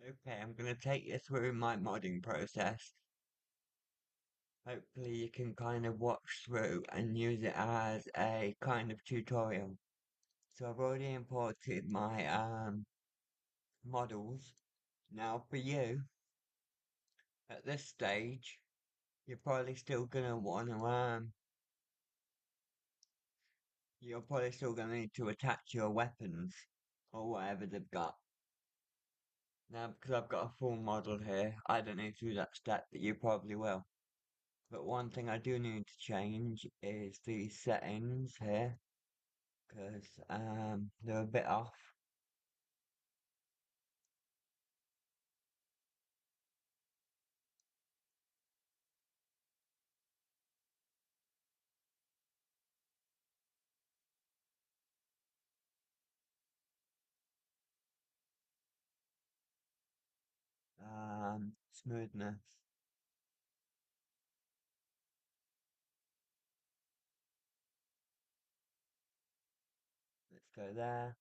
Okay, I'm going to take you through my modding process. Hopefully you can kind of watch through and use it as a kind of tutorial. So I've already imported my models. Now for you, at this stage, you're probably still going to want to you're probably still going to need to attach your weapons or whatever they've got. Now because I've got a full model here, I don't need to do that step, but you probably will. But one thing I do need to change is the settings here, because they're a bit off. Smoothness. Let's go there,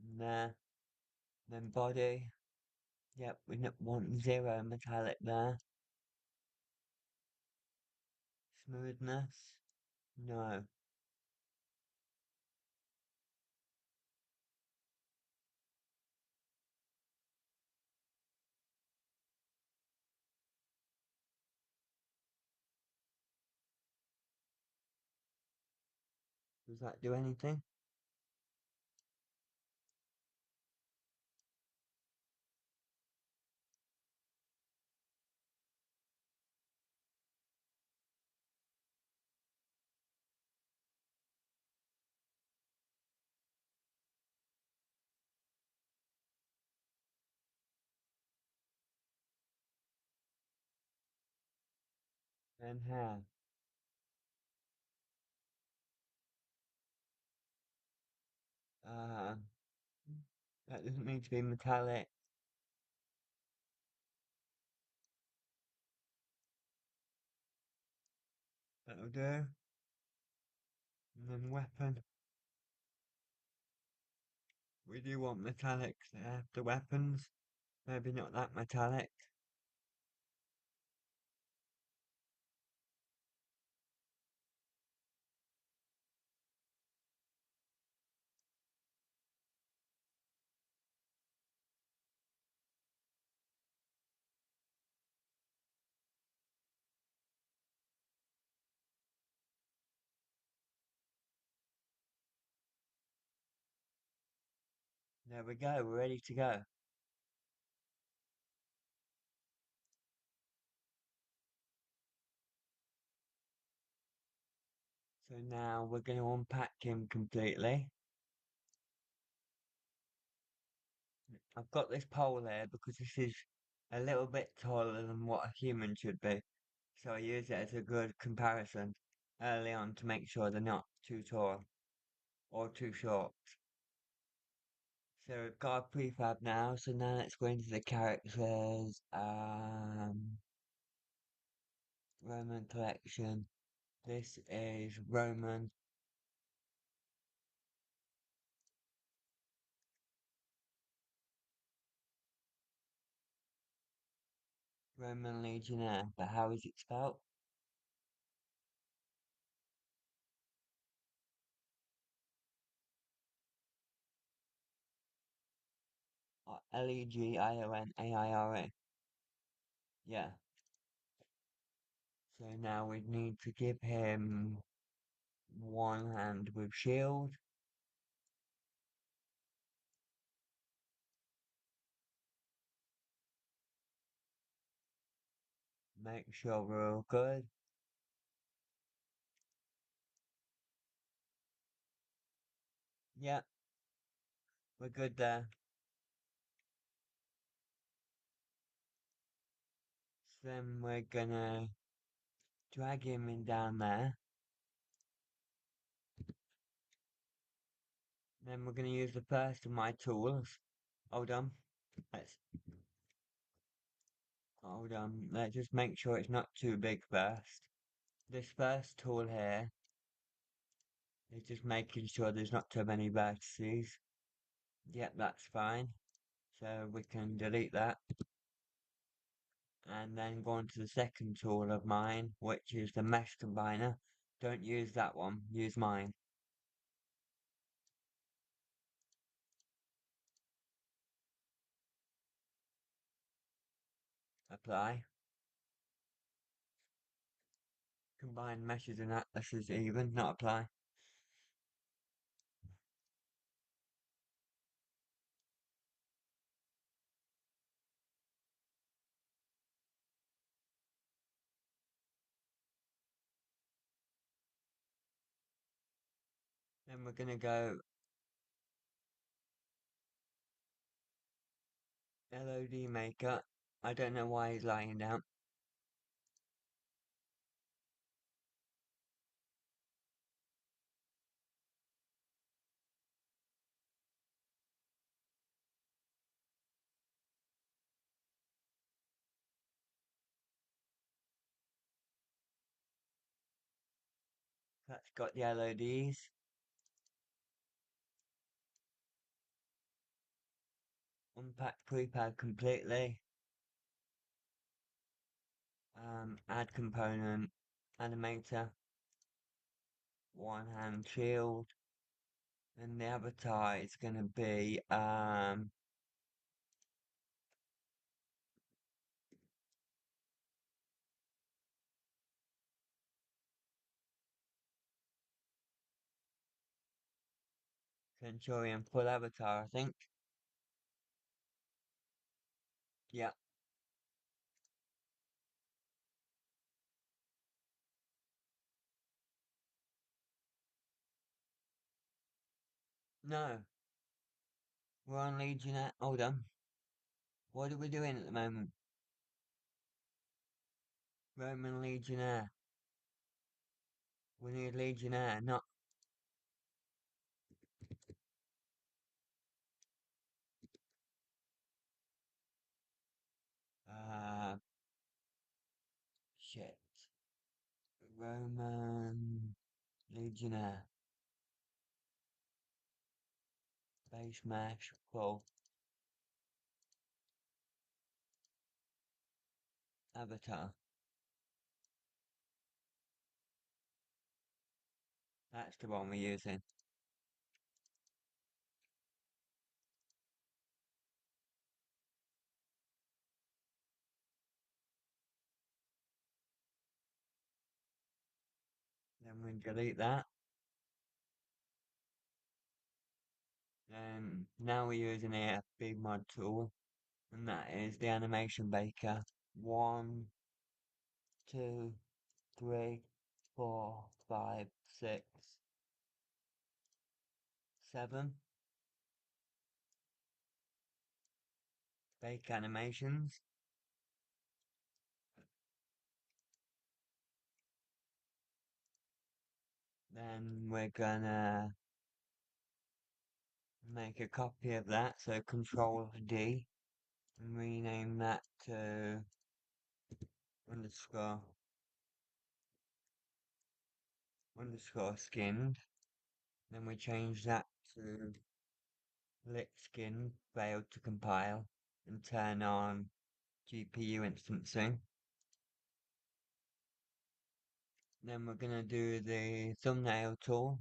and there. Then body. Yep, we want zero metallic there. Smoothness. No. Does that do anything? Then hair. Uh, that doesn't need to be metallic. That'll do. And then weapon. We do want metallics there. The weapons. Maybe not that metallic. There we go, we're ready to go. So now we're going to unpack him completely. I've got this pole here because this is a little bit taller than what a human should be. So I use it as a good comparison early on to make sure they're not too tall or too short. So we've got a prefab now, so now let's go into the characters. Roman collection. This is Roman Legionnaire, but how is it spelled? Legionnaire. Yeah. So now we need to give him one hand with shield. Make sure we're all good. Yeah, we're good there. So then we're gonna drag him in down there. Then we're gonna use the first of my tools. Hold on. Let's hold on. Let's just make sure it's not too big first. This first tool here is just making sure there's not too many vertices. Yep, that's fine. So we can delete that. And then go on to the second tool of mine, which is the mesh combiner. Don't use that one, use mine. Apply. Combine meshes and atlases even, not apply. Then we're gonna go LOD maker. I don't know why he's lying down. That's got the LODs. Unpack prepad completely. Add component, animator, one hand shield, and the avatar is gonna be Centurion full avatar, I think. Yeah. No, we're on Legionnaire. Hold on. What are we doing at the moment? Roman Legionnaire. We need Legionnaire, not uh shit. Roman Legionnaire. Base mash full avatar. That's the one we're using. Then we delete that. Now we're using a big mod tool, and that is the animation baker. One, two, three, four, five, six, seven. Bake animations. Then we're gonna make a copy of that, so Control D, and rename that to underscore underscore skinned. Then we change that to lit skin, failed to compile, and turn on GPU instancing. Then we're gonna do the thumbnail tool.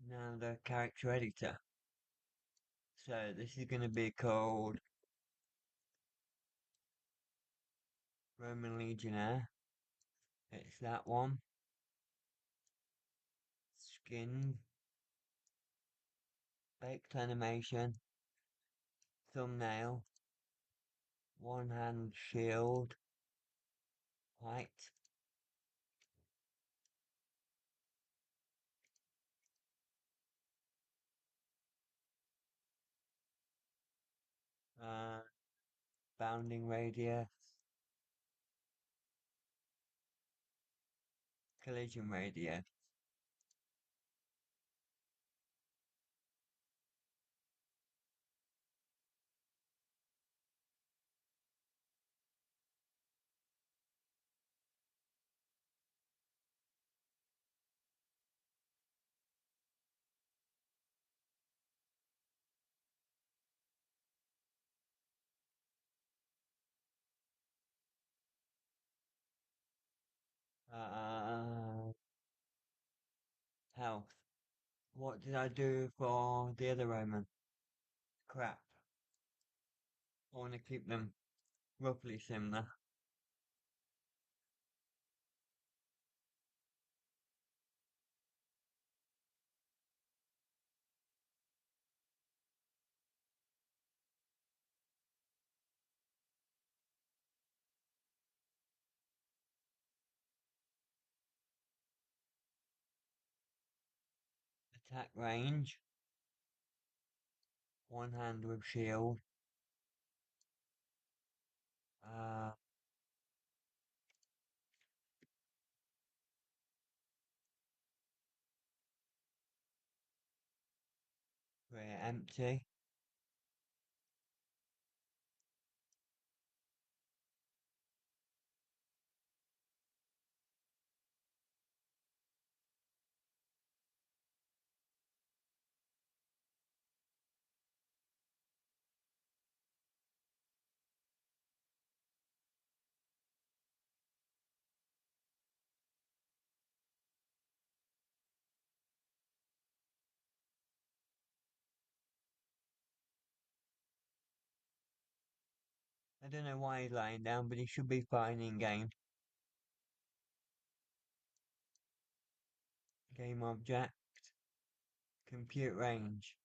Now the character editor. So this is gonna be called Roman Legionnaire. It's that one. Skin, baked animation, thumbnail, one hand shield, height, uh, bounding radius, collision radius. Health. What did I do for the other Roman? Crap. I want to keep them roughly similar. Attack range. One hand with shield. Uh, Rear empty. I don't know why he's lying down, but he should be fine in game. Game object. Compute range.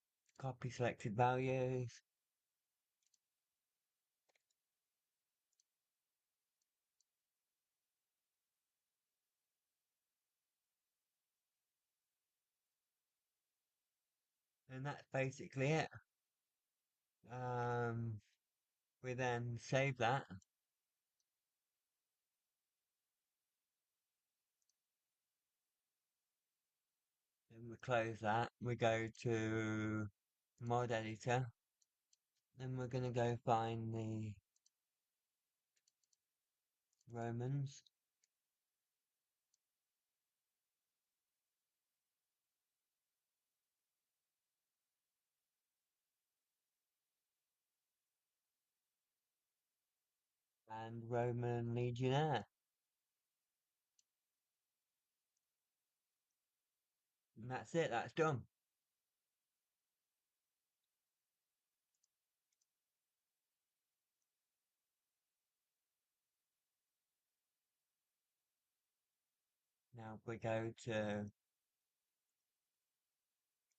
Copy selected values. And that's basically it. We then save that. Then we close that. We go to mod editor. Then we're gonna go find the Romans. And Roman Legionnaire. And that's it, that's done. Now we go to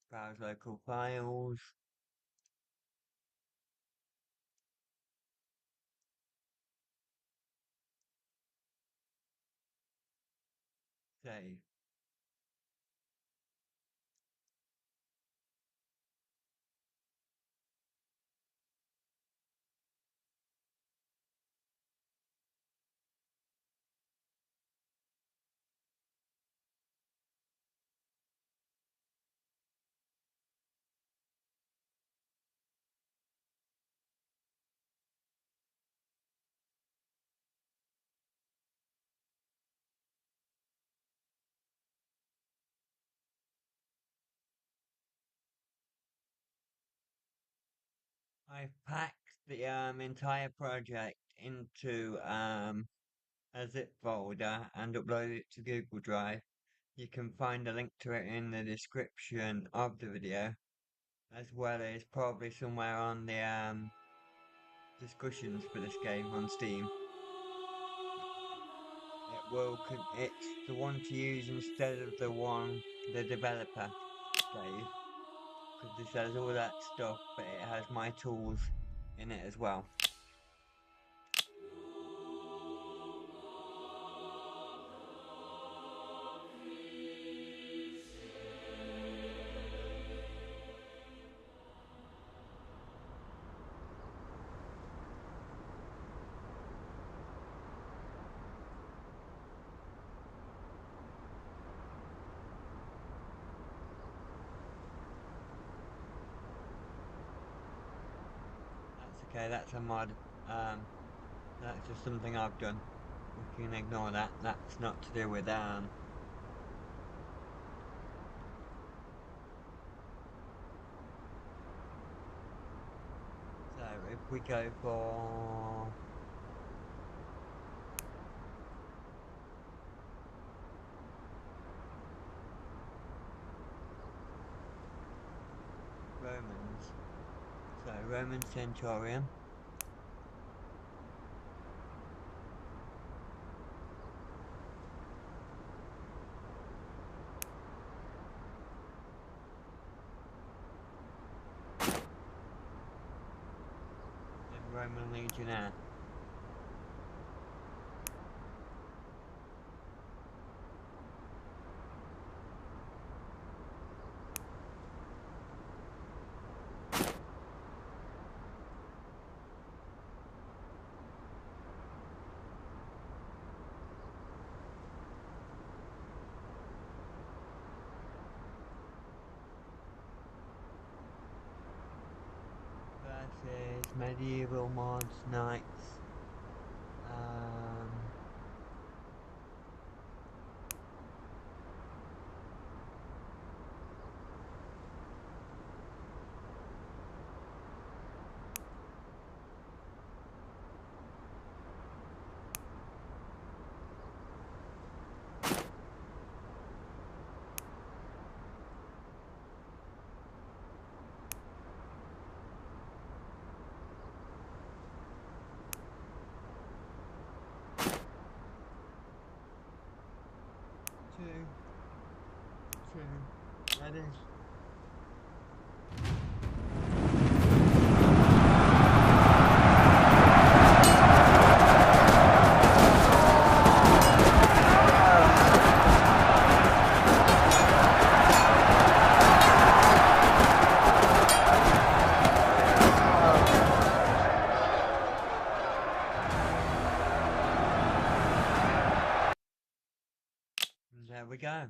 browse local files, save. I've packed the entire project into a zip folder and uploaded it to Google Drive. You can find a link to it in the description of the video, as well as probably somewhere on the discussions for this game on Steam. It's the one to use instead of the one the developer gave, because this has all that stuff, but it has my tools in it as well. That's okay, that's a mod. That's just something I've done. We can ignore that. That's not to do with so if we go for Romans. So Roman centurion. Then Roman legionnaire. 'Versus medieval mods knights. Um, 2, 2, ready? There we go.